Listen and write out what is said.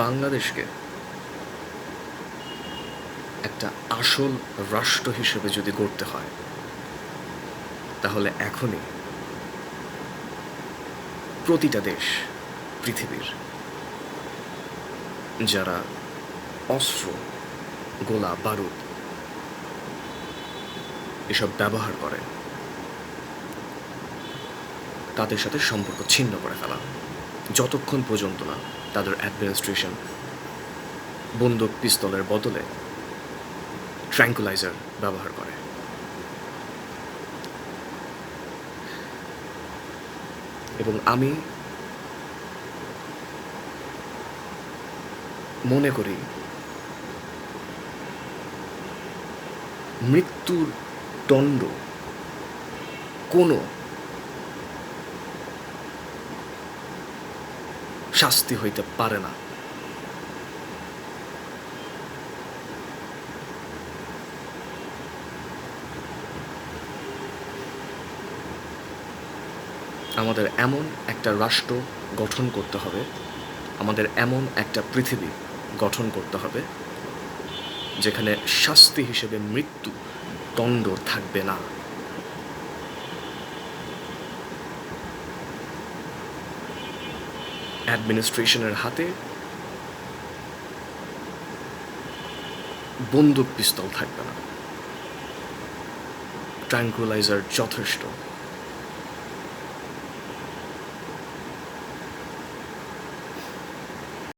বাংলাদেশকে একটা আসল রাষ্ট্র হিসেবে যদি গড়তে হয়, তাহলে এখনই প্রতিটা দেশ পৃথিবীর যারা অস্ত্র, গোলা বারুদ এসব ব্যবহার করে, তাদের সাথে সম্পর্ক ছিন্ন করে ফেলা, যতক্ষণ পর্যন্ত না তাদের অ্যাডমিনিস্ট্রেশন বন্দুক পিস্তলের বদলে ট্র্যাঙ্কুলাইজার ব্যবহার করে। এবং আমি মনে করি মৃত্যুর দণ্ড কোনো শাস্তি হইতে পারে না। আমাদের এমন একটা রাষ্ট্র গঠন করতে হবে, আমাদের এমন একটা পৃথিবী গঠন করতে হবে যেখানে শাস্তি হিসেবে মৃত্যু দণ্ড থাকবে না। অ্যাডমিনিস্ট্রেশনের হাতে বন্দুক পিস্তল থাকবে না, ট্র্যাঙ্কুলাইজার যথেষ্ট।